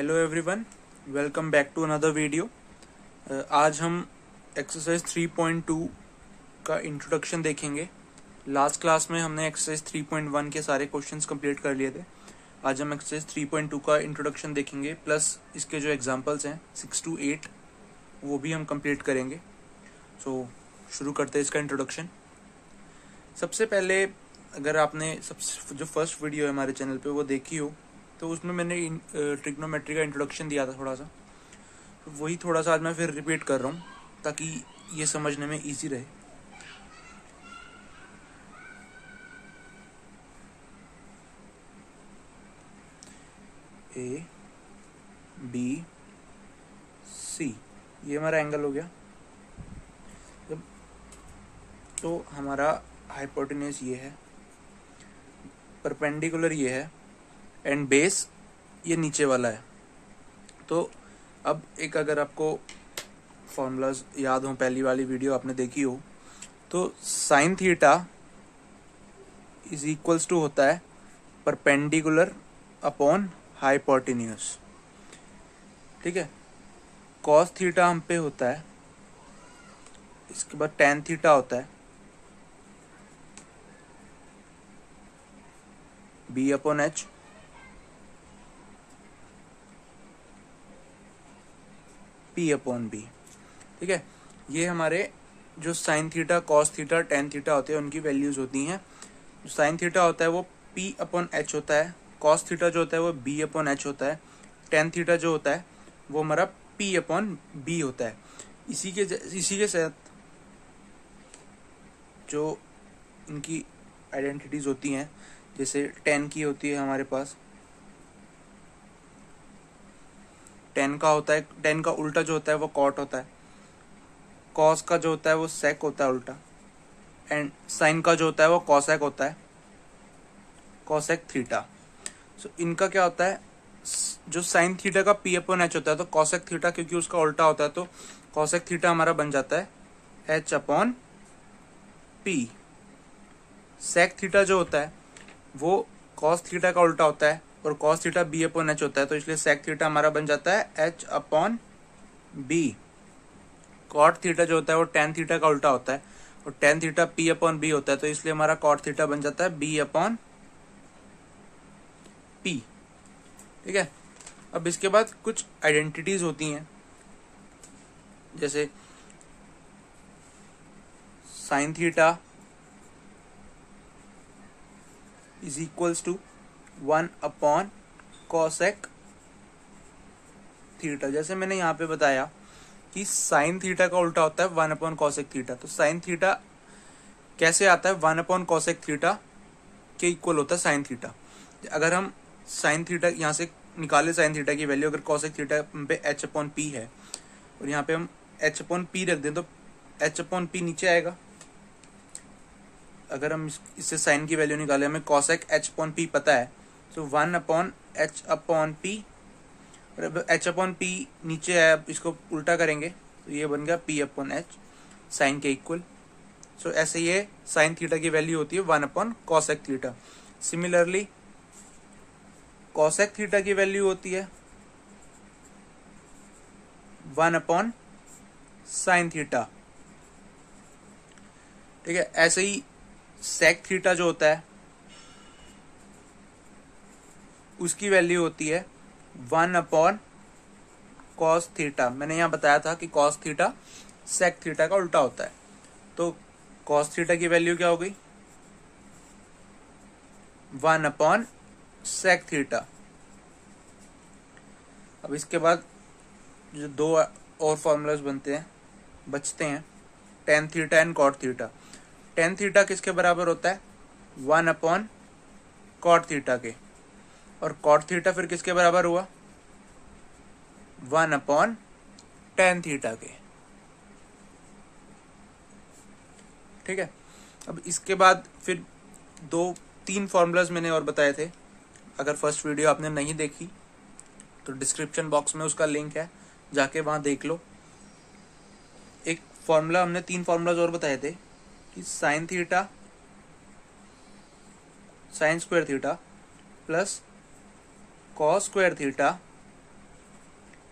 Hello everyone, welcome back to another video. आज हम exercise 3.2 का इंट्रोडक्शन देखेंगे। लास्ट क्लास में हमने एक्सरसाइज 3.1 के सारे क्वेश्चंस कंप्लीट कर लिए थे। आज हम एक्सरसाइज 3.2 का इंट्रोडक्शन देखेंगे, प्लस इसके जो एग्जांपल्स हैं 6 to 8 वो भी हम कंप्लीट करेंगे। सो शुरू करते हैं इसका इंट्रोडक्शन। सबसे पहले अगर आपने जो फर्स्ट वीडियो है हमारे चैनल पे वो देखी हो तो उसमें मैंने ट्रिग्नोमेट्री का इंट्रोडक्शन दिया था थोड़ा सा, तो वही थोड़ा सा आज मैं फिर रिपीट कर रहा हूँ ताकि ये समझने में इजी रहे। ए बी सी ये हमारा एंगल हो गया। तो हमारा हाइपोटेन्यूज ये है, परपेंडिकुलर ये है एंड बेस ये नीचे वाला है। तो अब एक अगर आपको फॉर्मूलाज याद हो, पहली वाली वीडियो आपने देखी हो, तो sine theta is equals to होता है परपेंडिकुलर अपॉन हाइपोटेन्यूज। ठीक है, कॉस थीटा हम पे होता है, इसके बाद टेन थीटा होता है B upon H, P upon B. ठीक है, ये हमारे जो sine theta, cos theta, tan theta होते हैं उनकी वैल्यूज होती हैं। जो साइन थीटा होता है वो पी अपॉन एच होता है, कॉस थीटा जो होता है वो बी अपॉन एच होता है, टेन थीटा जो होता है वो हमारा पी अपॉन बी होता है। इसी के साथ जो इनकी आइडेंटिटीज होती हैं, जैसे टेन की होती है हमारे पास, टेन का होता है, टेन का उल्टा जो होता है वो कॉट होता है, कॉस का जो होता है वो सेक होता है उल्टा, एंड साइन का जो होता है वो कॉसेक होता है, कॉसेक थीटा। सो इनका क्या होता है, जो साइन थीटा का पी अपॉन एच होता है तो कॉसेक थीटा क्योंकि उसका उल्टा होता है तो कॉसेक थीटा हमारा बन जाता है H upon P. Sec theta जो होता है वो कॉस थीटा का उल्टा होता है और cos theta B upon H होता है, तो इसलिए सेक थीटा हमारा बन जाता है H upon B. Cot theta जो होता है वो टेन थीटा का उल्टा होता है और tan theta P upon B होता है, तो इसलिए हमारा कॉट थीटा बन जाता है बी अपॉन पी। ठीक है, अब इसके बाद कुछ आइडेंटिटीज होती हैं, जैसे sine theta is equals to 1 upon cosec theta. जैसे मैंने यहाँ पे बताया कि साइन थीटा का उल्टा होता है 1 अपॉन कॉसेक थीटा, तो साइन थीटा कैसे आता है, 1 अपॉन कॉसेक थीटा के इक्वल होता है साइन थीटा। अगर हम साइन थीटा यहाँ से निकाले साइन थीटा की वैल्यू, अगर कॉसेक थीटा पे एच अपॉन पी है और यहाँ पे हम एच अपॉन पी रख दें तो एच अपॉन पी नीचे आएगा। अगर हम इससे साइन की वैल्यू निकाले, हमें कॉसेक एच अपॉन पी पता है, तो 1 अपॉन एच अपॉन पी, और अब एच अपॉन पी नीचे है, अब इसको उल्टा करेंगे तो ये बन गया पी अपॉन एच साइन के इक्वल। सो ऐसे ये साइन थीटा की वैल्यू होती है 1 upon cosec theta. Similarly cosec theta की वैल्यू होती है 1 अपॉन साइन थीटा। ठीक है, ऐसे ही सेक थीटा जो होता है उसकी वैल्यू होती है 1 अपॉन कॉस थीटा। मैंने यहां बताया था कि कॉस थीटा सेक थीटा का उल्टा होता है, तो कॉस थीटा की वैल्यू क्या हो गई, 1 अपॉन सेक थीटा। अब इसके बाद जो दो और फॉर्मूलाज बनते हैं बचते हैं, tan theta and cot theta. Tan theta किसके बराबर होता है, 1 अपॉन कॉट थीटा के, और कॉट थीटा फिर किसके बराबर हुआ, 1 अपॉन टेन थीटा के। ठीक है, अब इसके बाद फिर तीन फॉर्मूलाज मैंने और बताए थे। अगर फर्स्ट वीडियो आपने नहीं देखी तो डिस्क्रिप्शन बॉक्स में उसका लिंक है, जाके वहां देख लो। एक फॉर्मूला हमने तीन फॉर्मूलाज और बताए थे कि sine theta, sine square theta plus cos square theta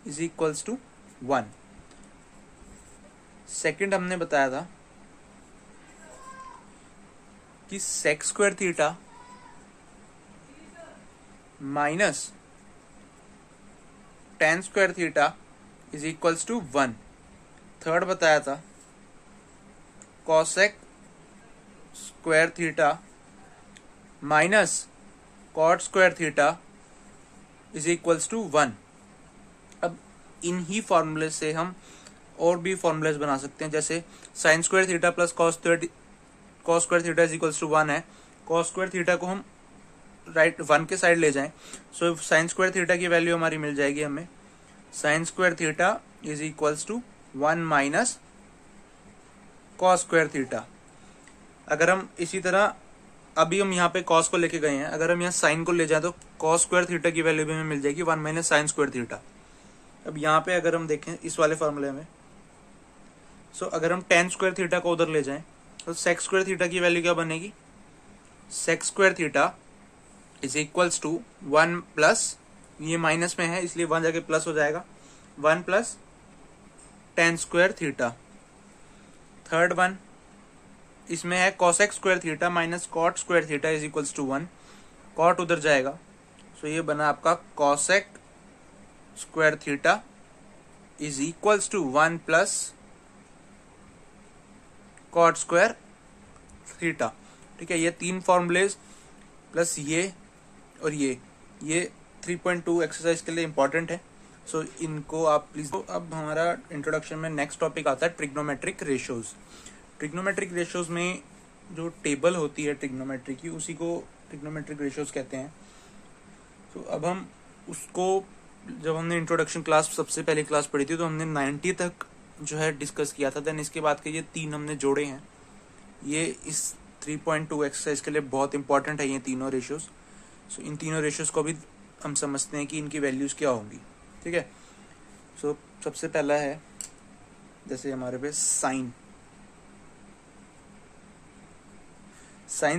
is equals to 1। Second हमने बताया था कि sec square theta minus tan square theta is equals to 1। Third बताया था cosec square theta minus cot square theta is equals to 1। अब इन ही फॉर्मूले से हम और भी फॉर्मूलेस बना सकते हैं, जैसे sine square theta plus cos square theta is equals to 1 है। कॉस स्क्वायर थीटा को हम राइट 1 के साइड ले जाएं, सो साइन स्क्वायर थीटा की वैल्यू हमारी मिल जाएगी हमें। Sine square theta is equals to 1 minus cos square theta. अगर हम इसी तरह अभी हम यहाँ पे कॉस को लेके गए हैं, अगर हम यहाँ साइन को ले जाए तो कॉस स्क्वायर थीटा की वैल्यू भी हमें मिल जाएगी 1 माइनस साइन स्क्वायर थीटा। अब यहाँ पे अगर हम देखें इस वाले फॉर्मूले में, सो अगर हम टेन स्क्वायर थीटा को उधर ले जाएं तो सेक स्क्वायर थीटा की वैल्यू क्या बनेगी? Sec square theta is equals to 1 plus, ये माइनस में है इसलिए 1 जाके प्लस हो जाएगा, 1 plus tan square theta. Third one इसमें है cosec square theta minus cot square theta is equals to 1। Cot उधर जाएगा, सो ये बना आपका cosec square theta is equals to 1 plus cot square theta. ठीक है, ये तीन फॉर्मूलेज प्लस ये और ये 3.2 एक्सरसाइज के लिए इंपॉर्टेंट है, सो इनको आप प्लीज। तो अब हमारा इंट्रोडक्शन में नेक्स्ट टॉपिक आता है ट्रिग्नोमेट्रिक रेशियोज। ट्रिग्नोमेट्रिक रेशियोज में जो टेबल होती है ट्रिग्नोमेट्री की, उसी को ट्रिग्नोमेट्रिक रेशियोज कहते हैं। तो अब हम उसको, जब हमने इंट्रोडक्शन क्लास सबसे पहली क्लास पढ़ी थी तो हमने 90 तक जो है डिस्कस किया था। देन इसके बाद के ये तीन हमने जोड़े हैं, ये इस 3.2 एक्सरसाइज के लिए बहुत इंपॉर्टेंट है ये तीनों रेशियोज। सो इन तीनों रेशियोज को भी हम समझते हैं कि इनकी वैल्यूज क्या होंगी। ठीक है, सो सबसे पहला है जैसे हमारे पे साइन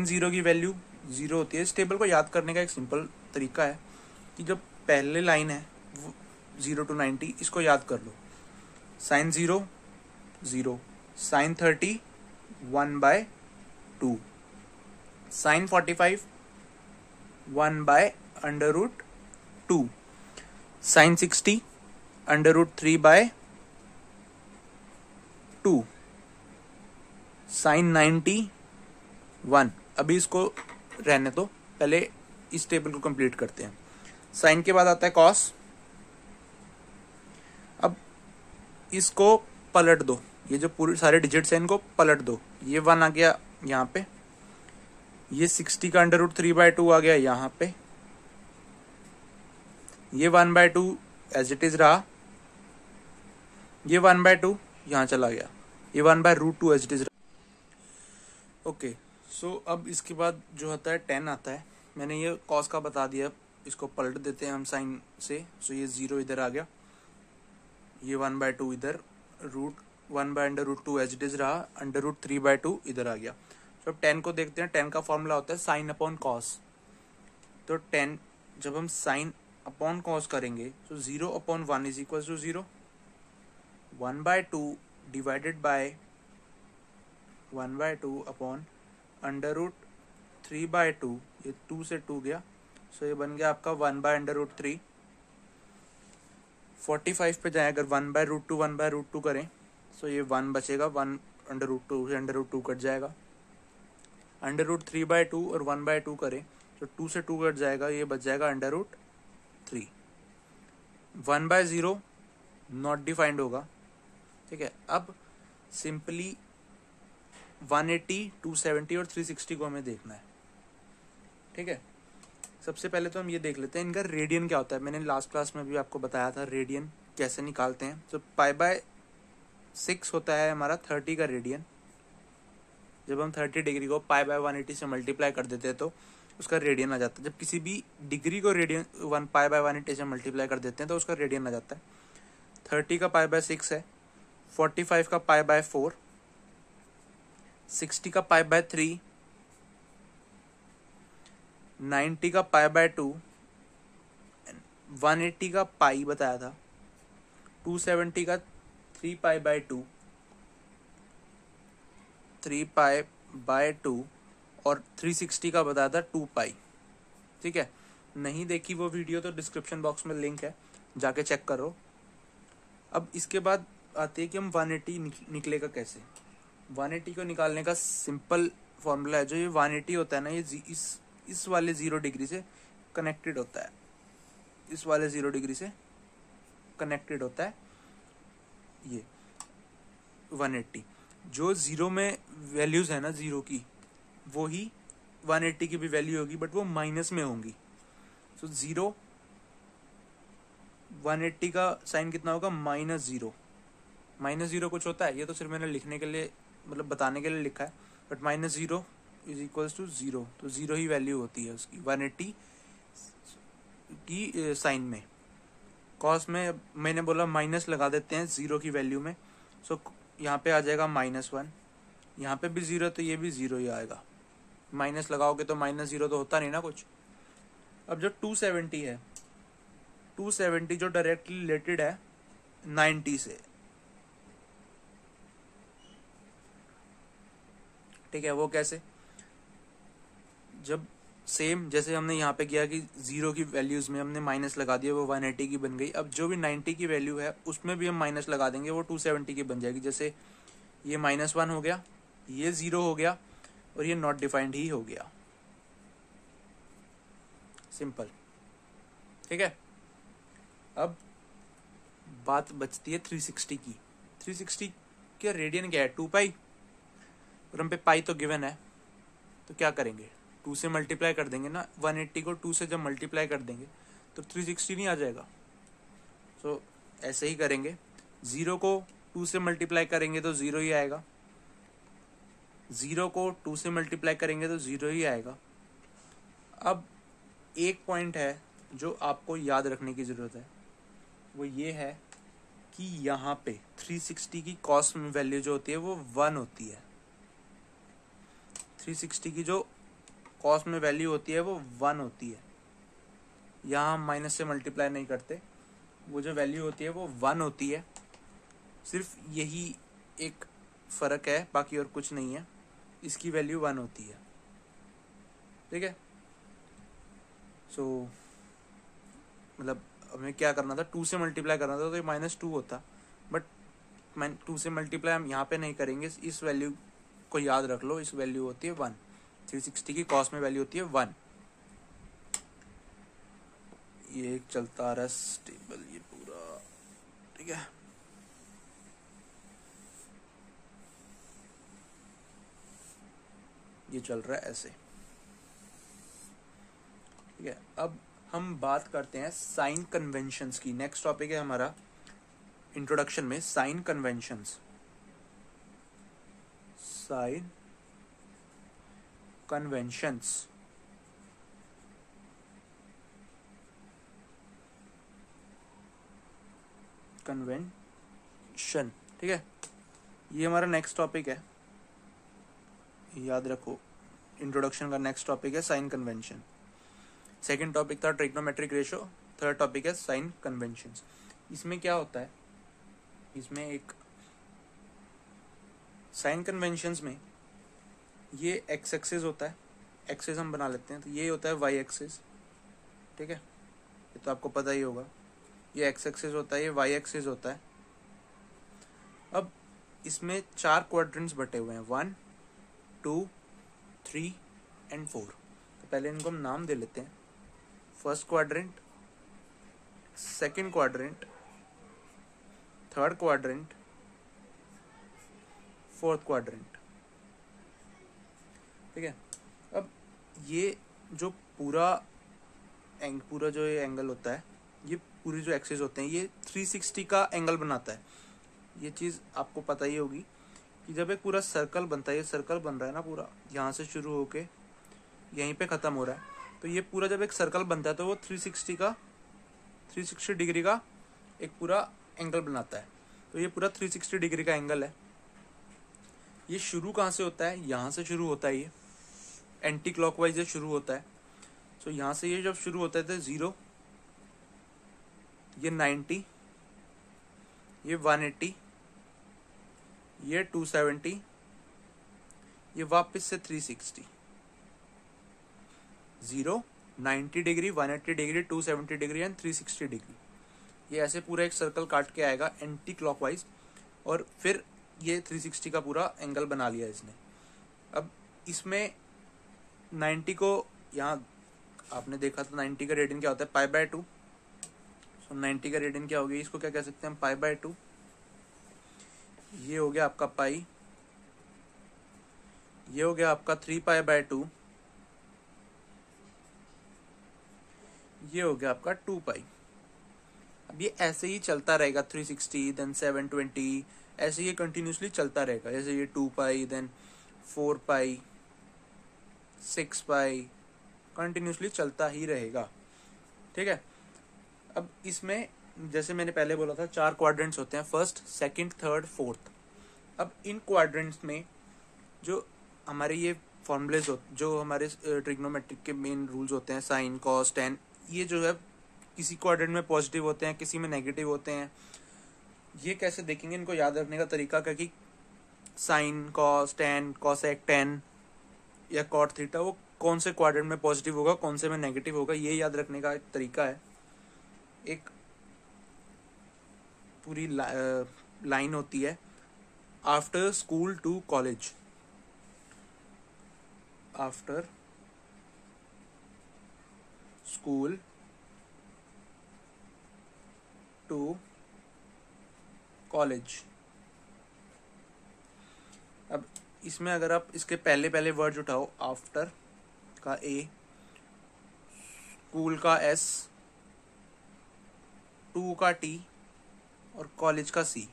0 की वैल्यू 0 होती है। इस टेबल को याद करने का एक सिंपल तरीका है कि जब पहले लाइन है वो 0 to 90, इसको याद कर लो। Sine 0 0, sine 30 1/2, sine 45 1/√2, sine 60 √3/2, sine 90 1। अभी इसको रहने दो, पहले इस टेबल को कंप्लीट करते हैं। साइन के बाद आता है कॉस। अब इसको पलट दो, ये जो पूरे सारे डिजिट्स हैं इनको पलट दो। ये 1 आ गया यहाँ पे, ये 60 का √3/2 आ गया यहाँ पे, ये 1/2 एज इट इज रहा, ये 1/2 यहाँ चला गया, ये 1/√2 एज इट इज रहा। ओके, सो अब इसके बाद जो आता है 10 आता है। मैंने ये कॉस का बता दिया, इसको पलट देते हैं हम साइन से। सो ये 0 इधर आ गया, ये 1/2 इधर, √1/√2 एज इट इज रहा, √3/2 इधर आ गया। तो अब 10 को देखते हैं। 10 का फॉर्मूला होता है साइन अपॉन कॉस। तो 10 जब हम साइन अपॉन कॉस करेंगे तो 0/1 is equal to 0, 1/2 divided by 1/2 upon √3/2, ये 2 से 2 गया, सो ये बन गया आपका 1/√3। 45 पे जाए, अगर 1/√2 करें सो ये 1 बचेगा, 1/√2 से √2 कट जाएगा। √3/2 और 1/2 करें तो 2 से 2 कट जाएगा, ये बच जाएगा √3। 1/0 नॉट डिफाइंड होगा। ठीक है, अब सिंपली 180, 270 और 360 को हमें देखना है। ठीक है, सबसे पहले तो हम ये देख लेते हैं इनका रेडियन क्या होता है। मैंने लास्ट क्लास में भी आपको बताया था रेडियन कैसे निकालते हैं। तो π/6 होता है हमारा 30 का रेडियन। जब हम 30 डिग्री को π/180 से मल्टीप्लाई कर देते हैं तो उसका रेडियन आ जाता है। जब किसी भी डिग्री को रेडियन π/180 से मल्टीप्लाई कर देते हैं तो उसका रेडियन आ जाता है। 30 का π/6 है, 45 का π/4, 60 का π/3, 90 का π/2, 180 का पाई बताया था, 270 का 3π/2, 3π/2 और 360 का बताया था 2π। ठीक है, नहीं देखी वो वीडियो तो डिस्क्रिप्शन बॉक्स में लिंक है, जाके चेक करो। अब इसके बाद आते हैं कि हम 180 निकलेगा कैसे। 180 को निकालने का सिंपल फॉर्मूला है, जो ये 180 होता है ना, ये इस वाले 0 डिग्री से कनेक्टेड होता है, इस वाले 0 डिग्री से कनेक्टेड होता है ये 180। जो 0 में वैल्यूज है ना 0 की, वो ही 180 की भी वैल्यू होगी, बट वो माइनस में होंगी। सो 0 180 का साइन कितना होगा, -0। -0 कुछ होता है, ये तो सिर्फ मैंने लिखने के लिए, मतलब बताने के लिए लिखा है, बट -0 इज इक्वल्स टू 0, तो 0 ही वैल्यू होती है उसकी 180 की साइन में। कॉस में मैंने बोला माइनस लगा देते हैं 0 की वैल्यू में। सो यहाँ पे आ जाएगा -1, यहाँ पे भी 0, तो ये भी 0 ही आएगा। माइनस लगाओगे तो -0 तो होता नहीं ना कुछ। अब जो 270 है, 270 जो डायरेक्टली रिलेटेड है 90 से, ठीक है, वो कैसे, जब सेम जैसे हमने यहाँ पे किया कि 0 की वैल्यूज में हमने माइनस लगा दिया, वो 180 की बन गई। अब जो भी 90 की वैल्यू है उसमें भी हम माइनस लगा देंगे, वो 270 की बन जाएगी। जैसे ये -1 हो गया, ये 0 हो गया, और ये नॉट डिफाइंड ही हो गया। सिंपल, ठीक है। अब बात बचती है 360 की। 360 के रेडियन क्या है, 2π, और हम पे पाई तो गिवन है, तो क्या करेंगे, 2 से मल्टीप्लाई कर देंगे ना। 180 को 2 से जब मल्टीप्लाई कर देंगे तो 360 नहीं आ जाएगा। सो ऐसे ही करेंगे, 0 को 2 से मल्टीप्लाई करेंगे तो 0 ही आएगा, 0 को 2 से मल्टीप्लाई करेंगे तो 0 ही आएगा। अब एक पॉइंट है जो आपको याद रखने की जरूरत है, वो ये है कि यहाँ पे 360 की कॉस वैल्यू जो होती है वो 1 होती है। 360 की जो कॉस में वैल्यू होती है वो 1 होती है। यहाँ हम माइनस से मल्टीप्लाई नहीं करते, वो जो वैल्यू होती है वो 1 होती है। सिर्फ यही एक फर्क है, बाकी और कुछ नहीं है, इसकी वैल्यू 1 होती है। ठीक है, सो मतलब हमें क्या करना था, 2 से मल्टीप्लाई करना था तो ये -2 होता, बट 2 से मल्टीप्लाई हम यहाँ पे नहीं करेंगे। इस वैल्यू को याद रख लो, इस वैल्यू होती है 1। 360 की कॉस में वैल्यू होती है 1। ये एक चलता आ रहा है स्टेबल, ये पूरा ठीक है। ये चल रहा है ऐसे, ठीक है। अब हम बात करते हैं साइन कन्वेंशंस की। नेक्स्ट टॉपिक है हमारा इंट्रोडक्शन में sign conventions. Sign conventions, convention, ठीक है, ये हमारा नेक्स्ट टॉपिक है, याद रखो। इंट्रोडक्शन का नेक्स्ट टॉपिक है साइन कन्वेंशन। सेकंड टॉपिक था ट्रिग्नोमेट्रिक रेशो, थर्ड टॉपिक है साइन कन्वेंशंस। इसमें क्या होता है, इसमें एक साइन कन्वेंशंस में ये एक्स एक्सिस होता है, एक्सिस हम बना लेते हैं, तो ये होता है वाई एक्सिस, ठीक है, ये तो आपको पता ही होगा। ये एक्स एक्सिस होता है, ये वाई एक्सिस होता है। अब इसमें 4 क्वाड्रेंट्स बटे हुए हैं, 1, 2, 3 एंड 4। तो पहले इनको हम नाम दे लेते हैं। First quadrant, second quadrant, third quadrant, fourth quadrant, ठीक है। अब ये जो पूरा जो ये एंगल होता है, ये पूरी जो एक्सिस होते हैं, ये 360 का एंगल बनाता है। ये चीज आपको पता ही होगी कि जब एक पूरा सर्कल बनता है, ये सर्कल बन रहा है ना पूरा, यहाँ से शुरू होके यहीं पे खत्म हो रहा है, तो ये पूरा जब एक सर्कल बनता है तो वो 360 डिग्री का एक पूरा एंगल बनाता है। तो ये पूरा 360 डिग्री का एंगल है। ये शुरू कहाँ से होता है, यहाँ से शुरू होता है, ये एंटी क्लॉकवाइज ये शुरू होता है। तो यहाँ से ये जब शुरू होता है तो 0, ये 90, ये 180, ये 270, ये वापस से 360, 0, 90 degree, 180 degree, 270 degree and 360 degree. ये ऐसे पूरा एक सर्कल काट के आएगा एंटी क्लॉकवाइज, और फिर ये 360 का पूरा एंगल बना लिया इसने। अब इसमें 90 को, यहाँ आपने देखा था 90 का रेडियन क्या होता है, π/2। सो 90 का रेडियन क्या हो गया, इसको क्या कह सकते हैं, π/2। ये हो गया आपका पाई, ये हो गया आपका 3π/2, ये हो गया आपका 2π। अब ये ऐसे ही चलता रहेगा, 360 देन 720, ऐसे ये कंटिन्यूसली चलता रहेगा। जैसे ये 2π, देन 4π, 6π, कंटिन्यूसली चलता ही रहेगा। ठीक है। अब इसमें जैसे मैंने पहले बोला था 4 क्वाड्रेंट्स होते हैं, फर्स्ट, सेकंड, थर्ड, फोर्थ। अब इन क्वाड्रेंट्स में जो हमारे ये फॉर्मूलेज जो हमारे ट्रिग्नोमेट्रिक के मेन रूल्स होते हैं, साइन, कॉस, टेन, ये जो है किसी क्वाड्रेंट में पॉजिटिव होते हैं, किसी में नेगेटिव होते हैं। ये कैसे देखेंगे, इनको याद रखने का तरीका क्या कि sine, cos, tan, cosec, tan या कॉट थीटा वो कौन से क्वाड्रेंट में पॉजिटिव होगा, कौन से में नेगेटिव होगा, ये याद रखने का एक तरीका है। एक पूरी लाइन होती है, after school to college, after school to college. अब इसमें अगर आप इसके पहले पहले वर्ड्स उठाओ, आफ्टर का ए, स्कूल का एस, टू का टी और कॉलेज का सी,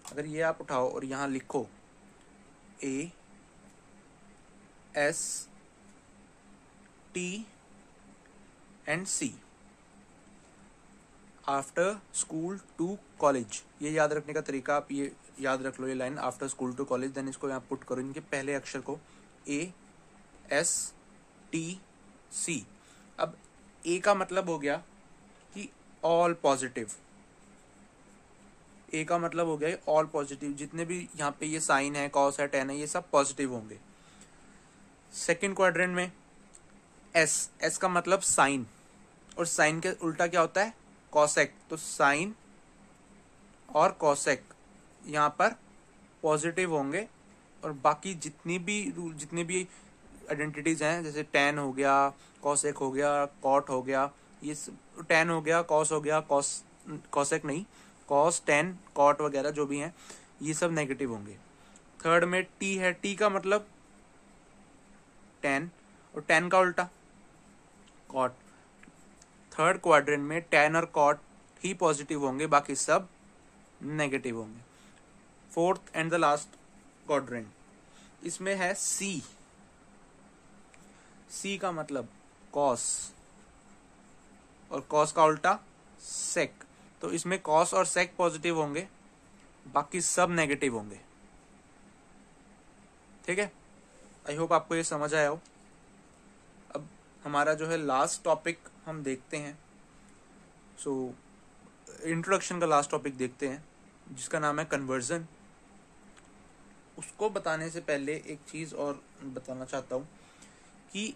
अगर ये आप उठाओ और यहां लिखो A S T and C, after school to college, ये याद रखने का तरीका, आप ये याद रख लो, ये line after school to college, then इसको यहाँ पुट करो, इनके पहले अक्षर को ए एस टी सी। अब ए का मतलब हो गया कि ऑल पॉजिटिव, ए का मतलब हो गया ऑल पॉजिटिव, जितने भी यहाँ पे ये साइन है, कॉस है, टेन है, ये सब पॉजिटिव होंगे। सेकेंड क्वाड्रेंट में एस, एस का मतलब साइन, और साइन के उल्टा क्या होता है, कॉसेक, तो साइन और कॉसेक यहाँ पर पॉजिटिव होंगे, और बाकी जितनी भी आइडेंटिटीज हैं, जैसे टेन हो गया, कॉसेक हो गया, कॉट हो गया, ये टेन हो गया, कॉस हो गया, कॉसेक नहीं, कॉस, टेन, कॉट वगैरह जो भी हैं, ये सब नेगेटिव होंगे। थर्ड में टी है, टी का मतलब टेन, और टेन का उल्टा कॉट। थर्ड क्वाड्रेंट में टेन और कॉट ही पॉजिटिव होंगे, बाकी सब नेगेटिव होंगे। Fourth and the last quadrant, इसमें है सी, सी का मतलब कॉस, और कॉस का उल्टा सेक, तो इसमें कॉस और सेक पॉजिटिव होंगे, बाकी सब नेगेटिव होंगे। ठीक है, आई होप आपको ये समझ आया हो। अब हमारा जो है लास्ट टॉपिक हम देखते हैं, सो इंट्रोडक्शन का लास्ट टॉपिक देखते हैं, जिसका नाम है कन्वर्जन। उसको बताने से पहले एक चीज और बताना चाहता हूं कि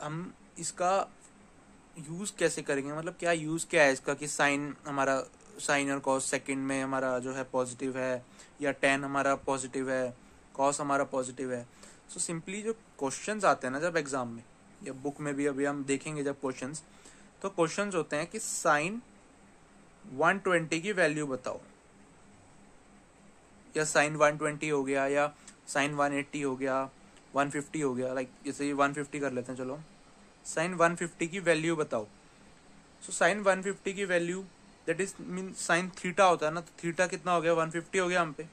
हम इसका यूज कैसे करेंगे, मतलब क्या यूज क्या है इसका, कि साइन हमारा, साइन और कॉस सेकंड में हमारा जो है पॉजिटिव है, या टेन हमारा पॉजिटिव है, कॉस हमारा पॉजिटिव है। सो सिंपली जो क्वेश्चंस आते हैं ना जब एग्जाम में या बुक में भी, अभी हम देखेंगे जब क्वेश्चंस, तो क्वेश्चंस होते हैं कि साइन 120 की वैल्यू बताओ, या साइन 120 हो गया, या साइन 180 हो गया, 150 हो गया, लाइक जैसे ये 150 कर लेते हैं, चलो साइन 150 की वैल्यू बताओ। सो साइन 150 की value that is mean sine theta होता है ना, तो थीटा कितना हो गया, 150 हो गया हम पे।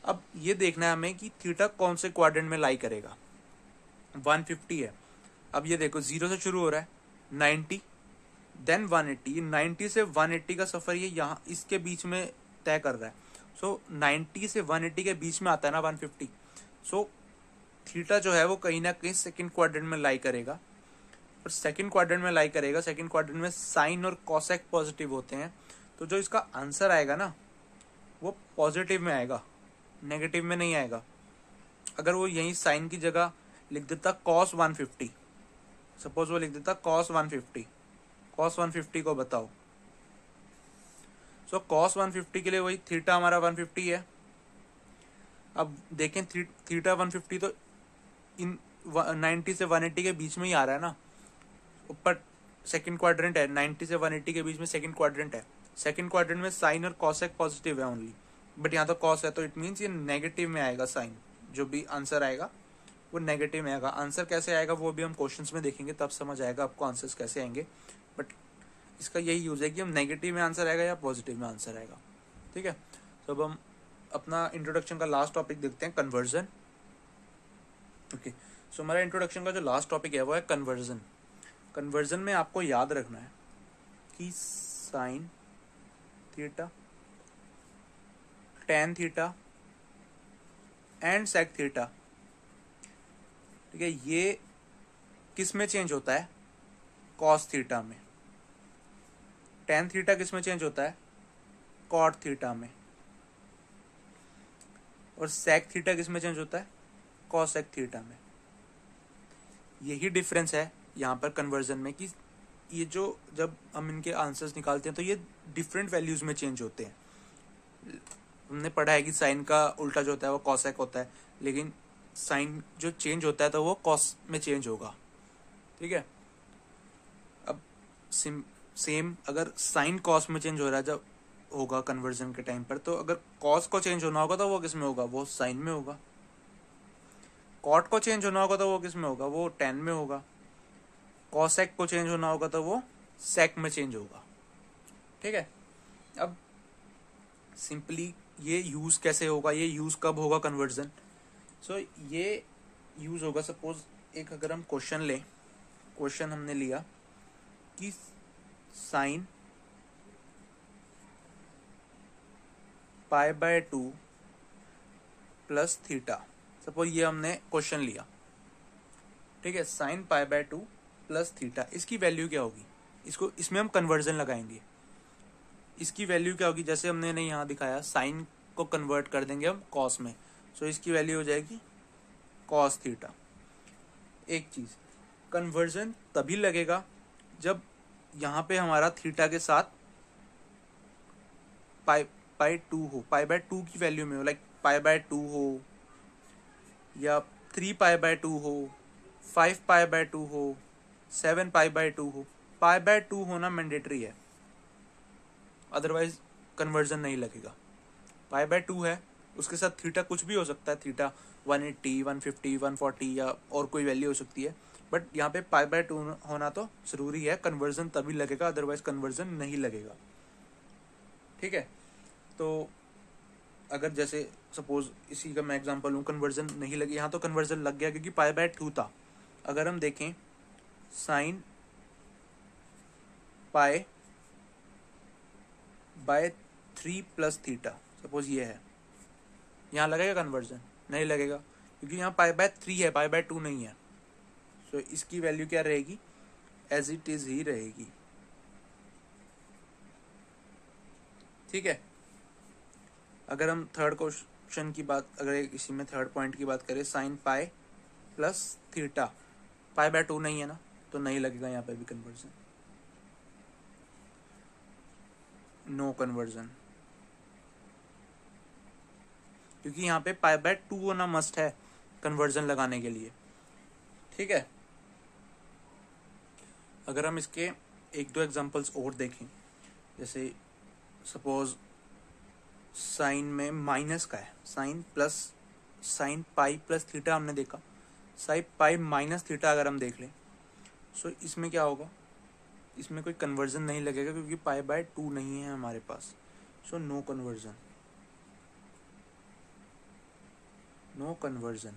अब ये देखना है हमें कि थीटा कौन से क्वाड्रेंट में लाई करेगा। 150 है, अब ये देखो 0 से शुरू हो रहा है, 90 देन 180, 90 से 180 का सफर ये यहाँ इसके बीच में तय कर रहा है। सो 90 से 180 के बीच में आता है ना 150, सो थीटा जो है वो कहीं ना कहीं सेकंड क्वाड्रेंट में लाई करेगा, और सेकंड क्वाड्रेंट में लाई करेगा, सेकंड क्वाड्रेंट में साइन और कॉसेक पॉजिटिव होते हैं, तो जो इसका आंसर आएगा ना वो पॉजिटिव में आएगा, नेगेटिव में नहीं आएगा। अगर वो यही साइन की जगह लिख देता cos 150, सपोज वो लिख देता cos 150, cos 150 को बताओ, सो cos 150 के लिए वही थीटा हमारा 150 है। अब देखें थीटा 150 तो इन 90 से 180 के बीच में ही आ रहा है ना, ऊपर सेकंड क्वाड्रेंट है, 90 से 180 के बीच में सेकंड क्वाड्रेंट है। सेकंड क्वाड्रेंट में साइन और कॉसेक पॉजिटिव है ओनली, बट यहाँ तो कॉस है, तो इट मीन्स ये नेगेटिव में आएगा साइन। जो भी आंसर आएगा वो नेगेटिव में आएगा। आंसर कैसे आएगा वो भी हम क्वेश्चंस में देखेंगे, तब समझ आएगा आपको आंसर्स कैसे आएंगे। बट इसका यही यूज है कि हम नेगेटिव में आंसर आएगा या पॉजिटिव में आंसर आएगा। ठीक है, तो अब हम अपना इंट्रोडक्शन का लास्ट टॉपिक देखते हैं, कन्वर्जन। ओके, सो हमारा इंट्रोडक्शन का जो लास्ट टॉपिक है वो है कन्वर्जन। कन्वर्जन में आपको याद रखना है कि sine theta, tan theta and sec theta, ठीक है, ये किस में चेंज होता है? कॉस थीटा में। टेन थीटा किस में चेंज होता है? कॉट थीटा में। और सेक थीटा किस में चेंज होता है? कॉसेक थीटा में। यही डिफरेंस है यहाँ पर कन्वर्जन में कि ये जो जब हम इनके आंसर्स निकालते हैं तो ये डिफरेंट वैल्यूज में चेंज होते हैं। हमने पढ़ा है कि साइन का उल्टा जो होता है वो कॉसेक होता है, लेकिन साइन जो चेंज होता है तो वो कॉस में चेंज होगा। ठीक है, अब सेम अगर साइन कॉस में चेंज हो रहा है जब होगा कन्वर्जन के टाइम पर, तो अगर कॉस को चेंज होना होगा तो वो किस में होगा? वो साइन में होगा। कॉट को चेंज होना होगा तो वो किस में होगा? वो टेन में होगा। कॉसेक को चेंज होना होगा तो वो सेक में चेंज होगा। ठीक है, अब सिंपली ये यूज कैसे होगा, ये यूज कब होगा कन्वर्जन? सो ये यूज होगा, सपोज एक अगर हम क्वेश्चन लें, क्वेश्चन हमने लिया कि साइन π/2 प्लस थीटा, सपोज ये हमने क्वेश्चन लिया। ठीक है, साइन π/2 प्लस थीटा, इसकी वैल्यू क्या होगी? इसमें हम कन्वर्जन लगाएंगे। इसकी वैल्यू क्या होगी? जैसे हमने नहीं यहाँ दिखाया, साइन को कन्वर्ट कर देंगे हम कॉस में, सो इसकी वैल्यू हो जाएगी कॉस थीटा। एक चीज, कन्वर्जन तभी लगेगा जब यहाँ पे हमारा थीटा के साथ π/2 हो, π/2 की वैल्यू में हो, लाइक π/2 हो या 3π/2 हो, 5π/2 हो, 7π/2 हो। π/2 होना मैंडेटरी है, अदरवाइज कन्वर्जन नहीं लगेगा। π/2 है, उसके साथ थीटा कुछ भी हो सकता है, थीटा 180, 150, 140 या और कोई वैल्यू हो सकती है, बट यहाँ पे π/2 होना तो जरूरी है, कन्वर्जन तभी लगेगा, अदरवाइज कन्वर्जन नहीं लगेगा। ठीक है, तो अगर जैसे सपोज इसी का मैं एग्जांपल लूँ, कन्वर्जन नहीं लगी, यहाँ तो कन्वर्जन लग गया क्योंकि π/2 था। अगर हम देखें साइन π/3 प्लस थीटा, सपोज ये है, यहाँ लगेगा कन्वर्जन? नहीं लगेगा, क्योंकि यहाँ π/3 है, π/2 नहीं है। सो इसकी वैल्यू क्या रहेगी? एज इट इज ही रहेगी। ठीक है, अगर हम थर्ड क्वेश्चन की बात, अगर इसी में थर्ड पॉइंट की बात करें, साइन पाई प्लस थीटा, π/2 नहीं है ना, तो नहीं लगेगा यहाँ पे भी कन्वर्जन, नो कन्वर्जन, क्योंकि यहाँ पे π/2 होना मस्ट है कन्वर्जन लगाने के लिए। ठीक है, अगर हम इसके एक दो एग्जांपल्स और देखें, जैसे सपोज साइन में माइनस का है, sine plus sine pi plus theta हमने देखा, साइन पाई माइनस थीटा अगर हम देख लें, सो इसमें क्या होगा? इसमें कोई कन्वर्जन नहीं लगेगा क्योंकि π/2 नहीं है हमारे पास, so no conversion, no conversion.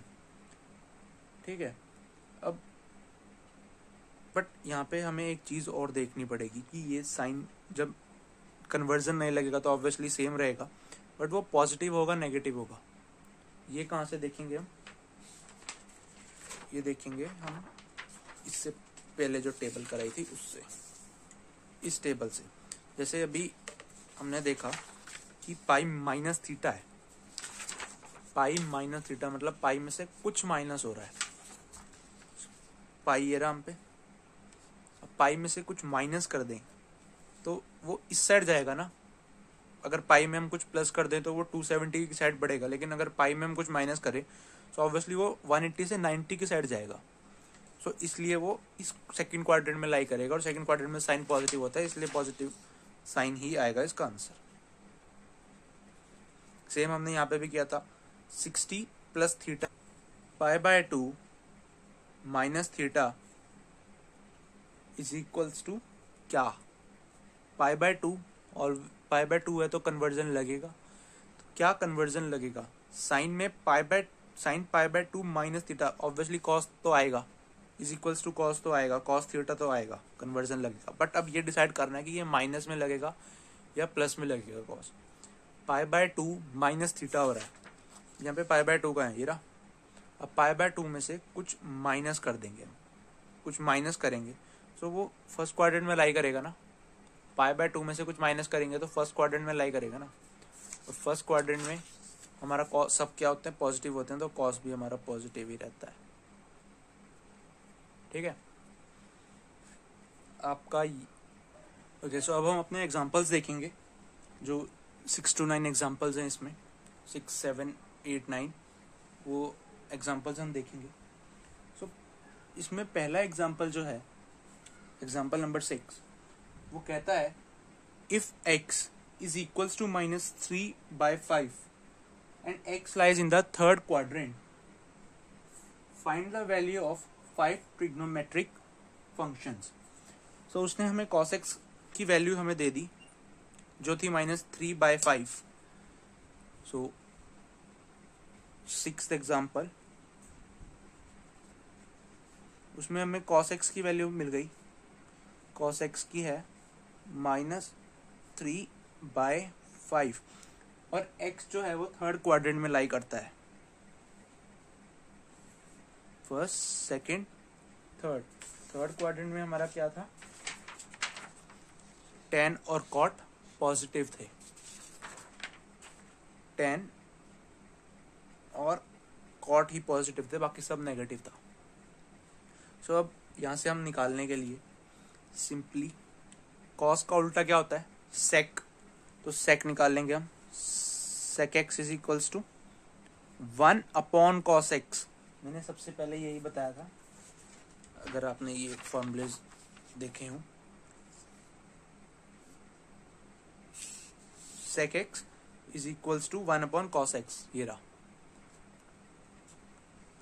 ठीक है, अब बट यहाँ पे हमें एक चीज और देखनी पड़ेगी कि ये साइन जब कन्वर्जन नहीं लगेगा तो ऑब्वियसली सेम रहेगा, बट वो पॉजिटिव होगा नेगेटिव होगा। ये कहाँ से देखेंगे हम? ये देखेंगे हम इससे पहले जो टेबल कराई थी उससे, इस टेबल से। जैसे अभी हमने देखा कि पाई माइनस थीटा है, पाई माइनस थीटा मतलब पाई में से कुछ माइनस हो रहा है, पाई ये रहा हम पे, अब पाई में से कुछ माइनस कर दें तो वो इस साइड जाएगा ना। अगर पाई में हम कुछ प्लस कर दें तो वो 270 की साइड बढ़ेगा, लेकिन अगर पाई में हम कुछ माइनस करें तो ऑब्वियसली वो 180 से 90 की साइड जाएगा। सो इसलिए वो इस सेकंड क्वाड्रेंट में लाई करेगा, और सेकंड क्वाड्रेंट में साइन पॉजिटिव होता है, इसलिए पॉजिटिव साइन ही आएगा इसका आंसर। सेम हमने यहाँ पे भी किया था, 60 plus theta pi by 2 minus theta is equals to क्या, पाई बाय 2, और पाई बाय 2 है तो कन्वर्जन लगेगा। तो क्या कन्वर्जन लगेगा, साइन में sine pi by 2 minus theta, obviously cos तो आएगा, इज इक्वल्स टू कॉस तो आएगा, कॉस थीटा तो आएगा, कन्वर्जन लगेगा। बट अब ये डिसाइड करना है कि ये माइनस में लगेगा या प्लस में लगेगा cos. Pi by 2 minus theta हो रहा है, यहाँ पे पाई बाय 2 का है ये रहा। अब पाई बाय 2 में से कुछ माइनस कर देंगे हम, कुछ माइनस करेंगे तो वो फर्स्ट क्वाड्रेंट में लाई करेगा ना। पाई बाय 2 में से कुछ माइनस करेंगे तो फर्स्ट क्वाड्रेंट में लाई करेगा ना। तो फर्स्ट क्वाड्रेंट में हमारा कॉस सब क्या होते हैं, पॉजिटिव होते हैं, तो कॉस भी हमारा पॉजिटिव ही रहता है। ठीक है आपका। ओके सो अब हम अपने एग्जांपल्स देखेंगे, जो 6 to 9 एग्जांपल्स हैं इसमें, 6, 7, 8, 9 वो एग्जांपल्स हम देखेंगे। सो इसमें पहला एग्जांपल जो है, एग्जांपल नंबर 6, वो कहता है if x is equals to -3/5 and x lies in the third quadrant, find the value of 5 trigonometric functions। so उसने हमें cos x की वैल्यू हमें दे दी जो थी -3/5। so 6th एग्जाम्पल, उसमें हमें cos x की वैल्यू मिल गई, cos x की है -3/5, और x जो है वो थर्ड क्वाड्रेंट में लाई करता है, फर्स्ट सेकंड थर्ड क्वाड्रेंट में हमारा क्या था, tan और cot पॉजिटिव थे, tan और cot ही पॉजिटिव थे, बाकी सब नेगेटिव था। सो अब यहां से हम निकालने के लिए सिंपली cos का उल्टा क्या होता है, sec, तो sec निकाल लेंगे हम, sec x is equals to 1/cos x। मैंने सबसे पहले यही बताया था, अगर आपने ये फॉर्मूले देखे हों, sec x is equals to 1/cos x, ये रहा,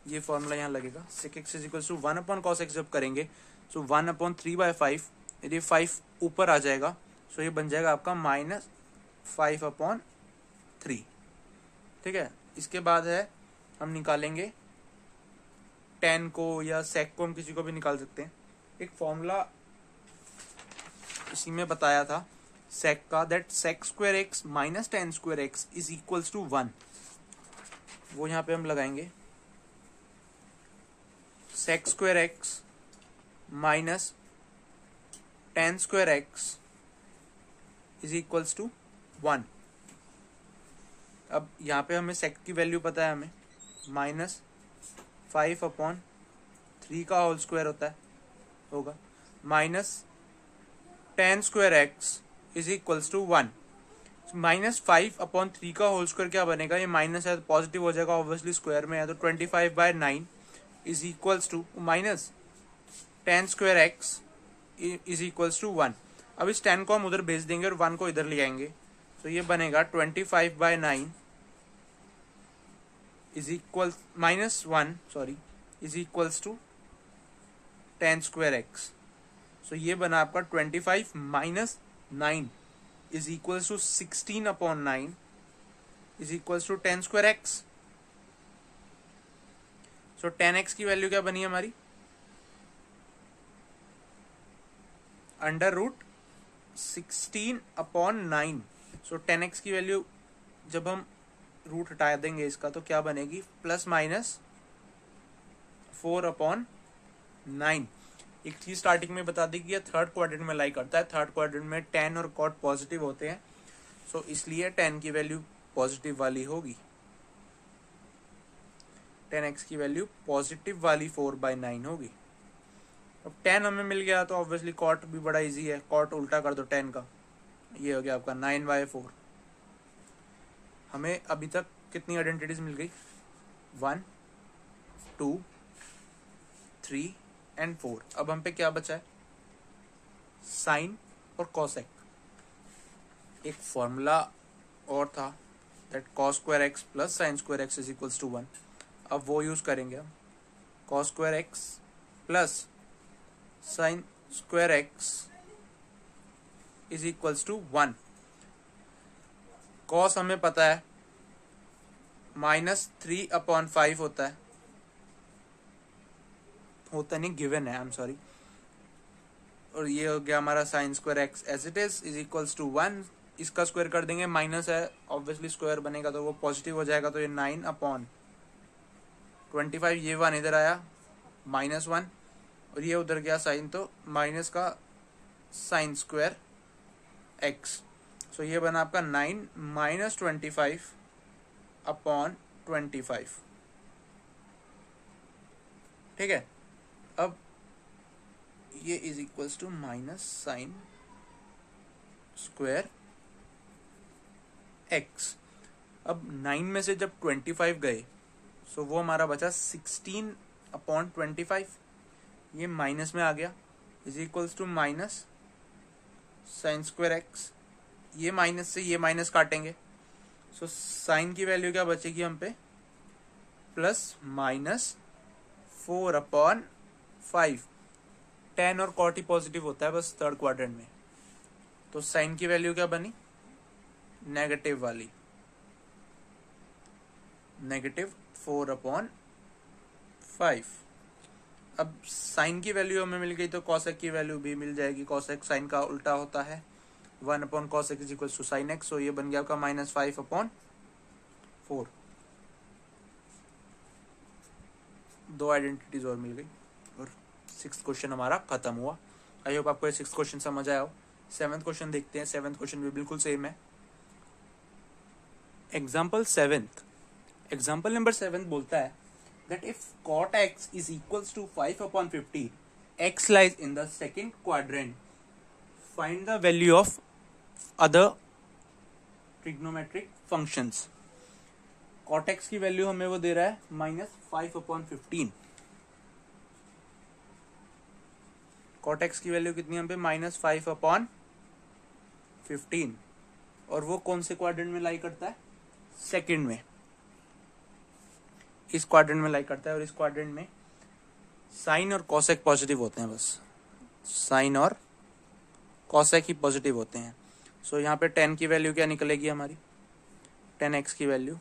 ये फॉर्मूला यहाँ लगेगा। sec x is equals to 1/cos x जब करेंगे तो 1/3/5, यदि 5 ऊपर आ जाएगा तो ये बन जाएगा आपका -5/3। ठीक है, इसके बाद है हम निकालेंगे tan को या sec को, हम किसी को भी निकाल सकते हैं। एक फॉर्मूला इसी में बताया था sec का, that sec² x minus tan² x is equals to 1, वो यहाँ पे हम लगाएंगे, sec² x minus tan² x is equals to 1। अब यहाँ पे हमें sec की वैल्यू पता है, हमें -5/3 का होल स्क्वायर होगा, minus tan² x is equals to 1। -5/3 का होल स्क्वायर क्या बनेगा, ये माइनस है तो पॉजिटिव हो जाएगा, ऑब्वियसली स्क्वायर में है, तो 25/9 is equals to minus tan² x is equals to 1। अब इस 10 को हम उधर भेज देंगे और 1 को इधर ले आएंगे, तो ये बनेगा 25/9 is equal -1 is equals to tan² x। So ये बना आपका 25 minus 9 is equals to 16/9 is equals to tan² x। So tan x की वैल्यू क्या बनी हमारी, √16/9। सो tan x की वैल्यू जब हम रूट हटा देंगे इसका तो क्या बनेगी, +/4/9। एक चीज स्टार्टिंग में बता दी कि ये थर्ड क्वाड्रेंट में लाई करता है, थर्ड क्वाड्रेंट में tan और cot पॉजिटिव होते हैं, सो इसलिए tan की वैल्यू पॉजिटिव वाली होगी, tan x की वैल्यू पॉजिटिव वाली 4/9 होगी। अब tan हमें मिल गया तो ऑब्वियसली cot भी बड़ा इजी है, cot उल्टा कर दो tan का, ये हो गया आपका 9/4। हमें अभी तक कितनी आइडेंटिटीज मिल गई, 1 2 3 एंड 4। अब हम पे क्या बचा है, साइन और कॉसेक। एक फॉर्मूला और था that cos square x plus sine square x is equals to 1। अब वो यूज करेंगे हम, cos square x plus sine square x is equals to 1। cos हमें पता है -3/5 होता नहीं, गिवन है, आई एम सॉरी। और ये हो गया हमारा sine square x as it is equals to 1। इसका स्क्वायर कर देंगे, माइनस है ऑब्वियसली, स्क्वायर बनेगा तो वो पॉजिटिव हो जाएगा, तो ये 9/25। ये 1 इधर आया, -1, और ये उधर गया साइन, तो माइनस का साइन स्क्वायर एक्स। सो ये बना आपका 9 - 25/25। ठीक है। अब ये is equals to minus sine square x. अब 9 में से जब 25 गए, सो वो हमारा बचा 16/25। ये माइनस में आ गया, is equals to minus sine square x. ये माइनस से ये माइनस काटेंगे, सो साइन की वैल्यू क्या बचेगी हम पे, प्लस माइनस 4/5। tan और cot ही पॉजिटिव होता है बस थर्ड क्वाड्रेंट में, तो साइन की वैल्यू क्या बनी, नेगेटिव वाली, -4/5। अब साइन की वैल्यू हमें मिल गई तो कॉसेक की वैल्यू भी मिल जाएगी। कॉसेक साइन का उल्टा होता है, 1/cosec is equal to sine X. So ये बन गया आपका -5/4। दो आइडेंटिटीज और मिल गई और 6th क्वेश्चन हमारा खत्म हुआ। आई होप आपको ये 6th क्वेश्चन समझ आया हो। 7th क्वेश्चन देखते हैं। 7th क्वेश्चन भी बिल्कुल सेम है। एग्जाम्पल 7th, एग्जाम्पल नंबर 7 बोलता है that if cot x is equals to 5/50, x lies in the second quadrant, find the value of other trigonometric functions। cot x की value हमें वो दे रहा है -5/15। cot x की वैल्यू कितनी हम पे, -5/15, और वो कौन से क्वाड्रेंट में लाई करता है, सेकंड में। इस क्वाड्रेंट में लाई करता है, और इस क्वाड्रेंट में साइन और कॉसेक पॉजिटिव होते हैं, बस साइन और कॉसेक ही पॉजिटिव होते हैं। सो यहाँ पे tan की वैल्यू क्या निकलेगी हमारी, tan x की वैल्यू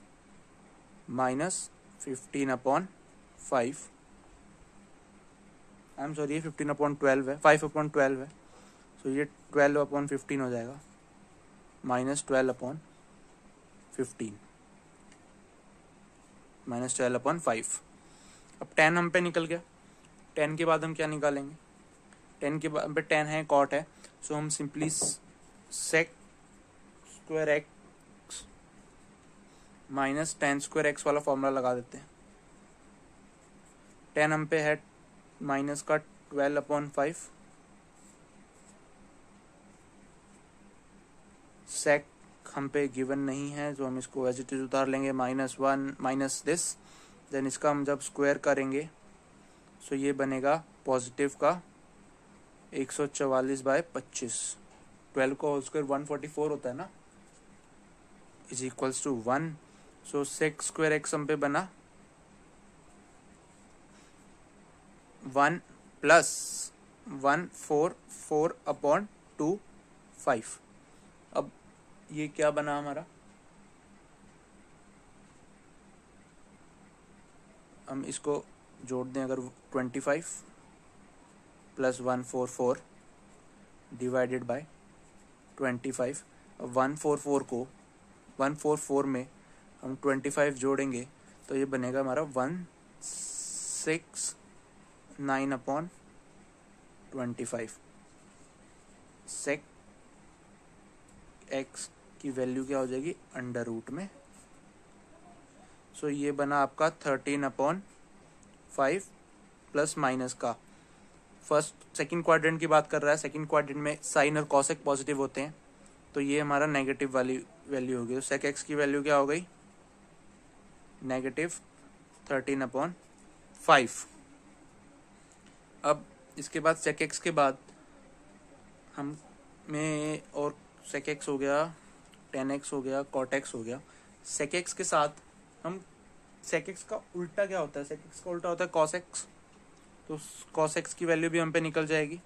-15/5, आई एम सॉरी, ये 15/12 है, 5/12 है। सो ये 12/15 हो जाएगा, -12/15, -12/5। अब tan हम पे निकल गया। tan के बाद हम क्या निकालेंगे, tan के बाद पे tan है, cot है, सो हम simply sec square x minus tan square x वाला फॉर्मूला लगा देते हैं। tan हम पे है माइनस का 12/5, sec हम पे गिवन नहीं है, तो हम इसको एज इट इज उतार लेंगे, -1 माइनस दिस, देन इसका हम जब स्क्वायर करेंगे सो ये बनेगा पॉजिटिव का 144/25। 12 का होल स्क्वायर 144 होता है ना, is equals to 1। So sec square x हम पे बना 1 + 144/25। अब ये क्या बना हमारा, हम इसको जोड़ दें अगर, 25 + 144 डिवाइडेड बाय 25। 144 में हम 25 जोड़ेंगे तो ये बनेगा हमारा 169/25। सेक एक्स की वैल्यू क्या हो जाएगी अंडर रूट में। सो ये बना आपका 13/5 प्लस माइनस का फर्स्ट सेकंड क्वाड्रेंट की बात कर रहा है। सेकंड क्वाड्रेंट में साइन और कॉसेक पॉजिटिव होते हैं, तो ये हमारा नेगेटिव वाली वैल्यू होगी। तो सेक एक्स की वैल्यू क्या हो गई नेगेटिव 13/5। अब इसके बाद सेक एक्स के बाद हम में और सेक एक्स हो गया, tan x हो गया, cot x हो गया। सेक एक्स के साथ हम सेक एक्स का उल्टा क्या होता है, सेक एक्स का उल्टा होता है cos x, तो cos x की वैल्यू भी हम पे निकल जाएगी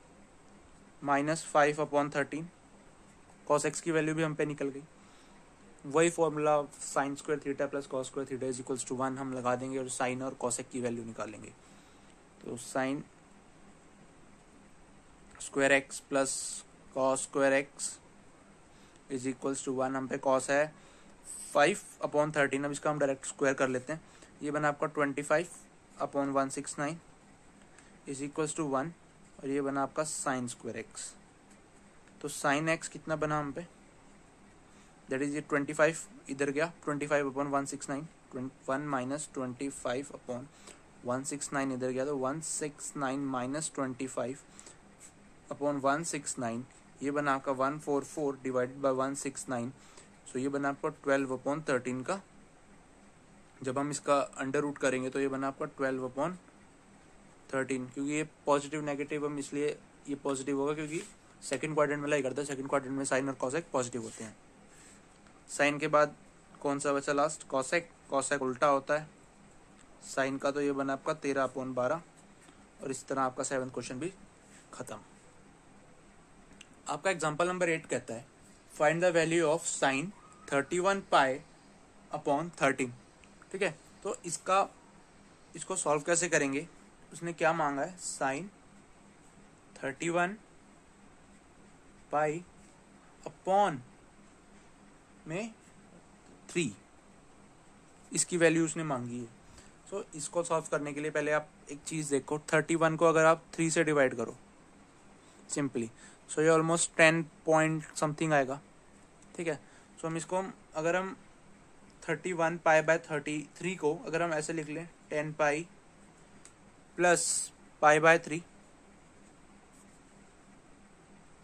-5/13। cos x की वैल्यू भी हम पे निकल गई। वही formula sine square theta plus cos square theta is equals to 1 हम लगा देंगे और साइन और cosec की वैल्यू निकालेंगे। तो sine square x plus cos square x is equals to 1, हम पे कॉस है 5/13। अब इसका हम डायरेक्ट स्क्वायर कर लेते हैं। ये बना आपका 25/169 इज इक्वल्स टू 1 और ये बना आपका साइन स्क्वायर एक्स। तो साइन एक्स कितना बना हम पे, दैट इज ये 25 इधर गया, 25/169, 1 माइनस 25/169 इधर गया, तो 169 माइनस 25/169 ये बना आपका 144 डिवाइडेड बाय 169। सो ये बना आपका 12/13 का। जब हम इसका अंडर रूट करेंगे तो ये बना आपका 12/13, क्योंकि ये पॉजिटिव नेगेटिव हम इसलिए ये पॉजिटिव होगा क्योंकि सेकंड क्वाड्रेंट में लाई करता है। सेकंड क्वाड्रेंट में साइन और कॉसेक पॉजिटिव होते हैं। साइन के बाद कौन सा बचा लास्ट, कॉसेक। कॉसेक उल्टा होता है साइन का, तो ये बना आपका 13/12 और इस तरह आपका 7th क्वेश्चन भी खत्म। आपका एग्जांपल नंबर 8 कहता है find the value of sine 31π/13। ठीक है, तो इसको सॉल्व कैसे करेंगे, उसने क्या मांगा है साइन 31π/3 इसकी वैल्यू उसने मांगी है। सो इसको सॉल्व करने के लिए पहले आप एक चीज देखो, 31 को अगर आप 3 से डिवाइड करो सिंपली, सो ये ऑलमोस्ट 10 पॉइंट समथिंग आएगा। ठीक है, सो हम इसको अगर हम 31π/33 को अगर हम ऐसे लिख लें 10π प्लस π/3,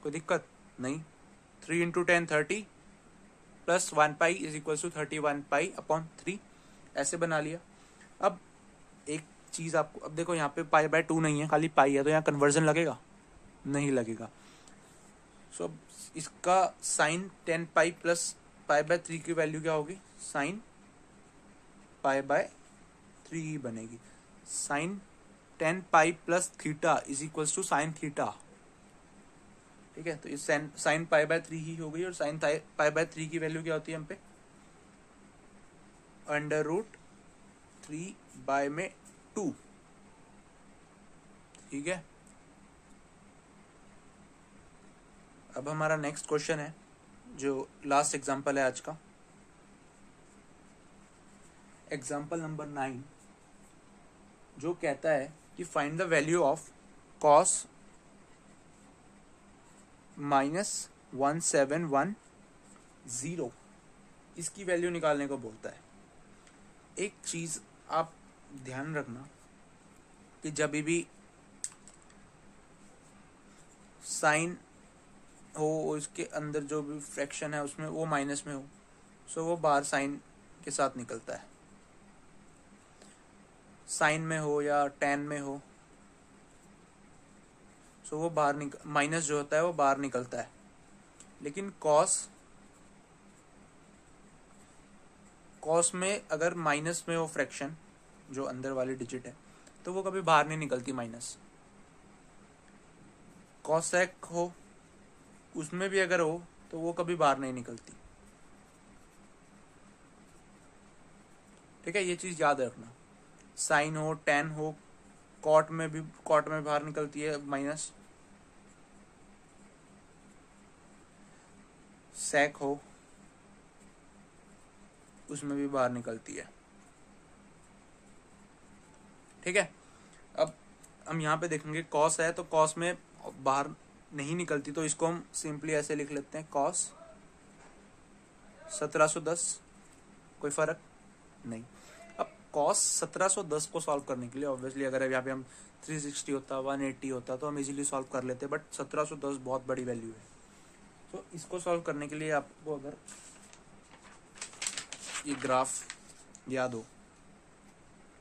कोई दिक्कत नहीं। 3 × 10 30 प्लस 1π इज इक्वल टू 31π/3 ऐसे बना लिया। अब एक चीज आपको, अब देखो यहाँ पे π/2 नहीं है, खाली पाई है, तो यहाँ कन्वर्जन लगेगा नहीं लगेगा। सो इसका साइन 10π प्लस π/3 की वैल्यू क्या होगी, साइन π/3 ही बनेगी। Sine 10π plus theta is equal to sine theta. ठीक है, तो इस साइन π/3 ही हो गई और साइन π/3 की वैल्यू क्या होती है हम पे √3/2। ठीक है, अब हमारा नेक्स्ट क्वेश्चन है जो लास्ट एग्जांपल है आज का, एग्जांपल नंबर 9, जो कहता है कि find the value of cos -1710। इसकी वैल्यू निकालने को बोलता है। एक चीज आप ध्यान रखना कि जब भी साइन हो इसके अंदर जो भी फ्रैक्शन है उसमें वो माइनस में हो, सो वो बाहर साइन के साथ निकलता है। साइन में हो या टेन में हो, सो वो बाहर माइनस जो होता है वो बाहर निकलता है। लेकिन कॉस में अगर माइनस में हो फ्रैक्शन जो अंदर वाली डिजिट है, तो वो कभी बाहर नहीं निकलती माइनस। कॉसेक हो उसमें भी अगर हो तो वो कभी बाहर नहीं निकलती। ठीक है, ये चीज याद रखना। साइन हो टेन हो, कॉट में बाहर निकलती है माइनस। सेक हो उसमें भी बाहर निकलती है। ठीक है, अब हम यहाँ पे देखेंगे कॉस है, तो कॉस में बाहर नहीं निकलती, तो इसको हम सिंपली ऐसे लिख लेते हैं कॉस 1710, कोई फर्क नहीं। अब कॉस 1710 को सॉल्व करने के लिए ऑब्वियसली अगर यहाँ पे हम 360 होता, 180 होता तो हम इजीली सॉल्व कर लेते, बट 1710 बहुत बड़ी वैल्यू है। तो इसको सॉल्व करने के लिए आपको अगर ये ग्राफ याद हो,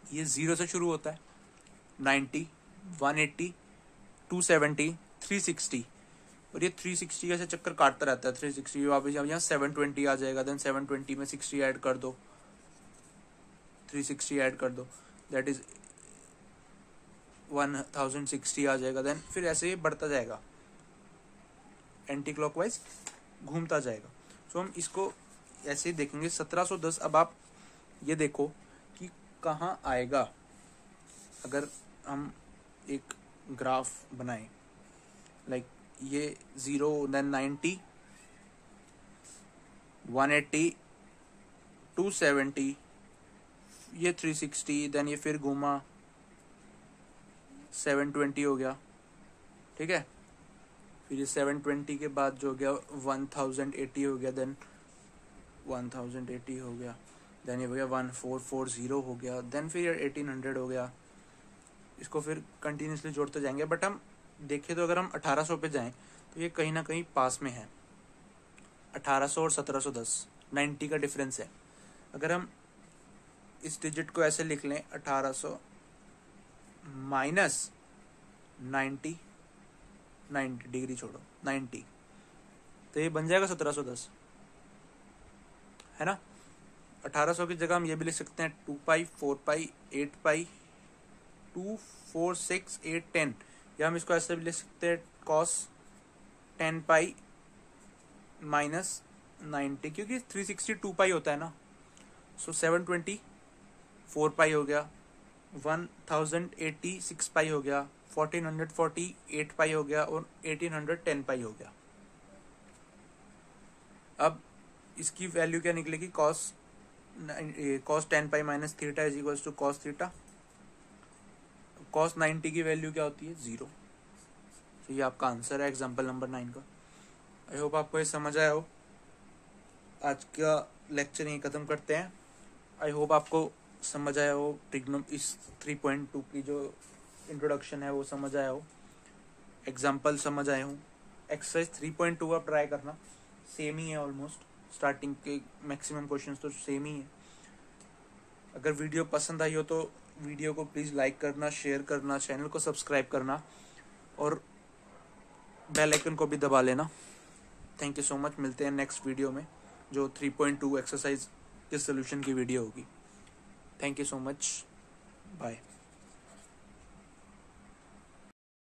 ये 0 से शुरू होता है, 90, 180, 270, 360, और ये 360 ऐसे चक्कर काटता रहता है। 360 वापस यहाँ 720 आ जाएगा, देन 720 में 60 ऐड कर दो, 360 ऐड कर दो, दैट इज 1060 आ जाएगा। देन फिर ऐसे ही बढ़ता जाएगा, एंटी क्लॉकवाइज घूमता जाएगा। सो हम इसको ऐसे ही देखेंगे 1710। अब आप ये देखो कि कहाँ आएगा अगर हम एक ग्राफ बनाएं, लाइक ये 0, देन 90, 180, 270, ये 360, देन ये फिर घूमा 720 हो गया, ठीक है। फिर ये 720 के बाद जो हो गया 1080 हो गया, देन 1080 हो गया, देन ये हो गया 1440 हो गया, देन फिर 1800 हो गया। इसको फिर कंटिन्यूसली जोड़ते जाएंगे। बट हम देखें तो अगर हम 1800 पे जाएं तो ये कहीं ना कहीं पास में है। 1800 और 1710 90 का डिफरेंस है। अगर हम इस डिजिट को ऐसे लिख लें, 1800 माइनस 90 डिग्री छोड़ो 90, तो ये बन जाएगा 1710, है ना। 1800 की जगह हम ये भी लिख सकते हैं 2 पाई, 4 पाई, 8 पाई, 2, 4, 6, 8, 10, या हम इसको ऐसे भी लिख सकते हैं cos 10 पाई माइनस 90, क्योंकि 360 2 पाई होता है ना। सो 720 4 पाई हो गया, 1080 6 पाई हो गया, 1440 8 पाई हो गया, और 1800 10 पाई हो गया। अब इसकी वैल्यू क्या निकलेगी, cos 10 pi minus theta is equals to cos theta. cos 90 की वैल्यू क्या होती है, 0। तो ये आपका आंसर है एग्जाम्पल नंबर 9 का। आई होप आपको ये समझ आया हो। आज का लेक्चर यहीं खत्म करते हैं। आई होप आपको समझ आया हो, इस 3.2 की जो इंट्रोडक्शन है वो समझ आया हो, एग्जाम्पल समझ आए हो। एक्सरसाइज 3.2 आप ट्राई करना, सेम ही है ऑलमोस्ट, स्टार्टिंग के मैक्सिमम क्वेश्चंस तो सेम ही है। अगर वीडियो पसंद आई हो तो वीडियो को प्लीज़ लाइक करना, शेयर करना, चैनल को सब्सक्राइब करना, और बेल आइकन को भी दबा लेना। Thank you so much. मिलते हैं नेक्स्ट वीडियो में जो 3.2 एक्सरसाइज के सोल्यूशन की वीडियो होगी। Thank you so much, bye.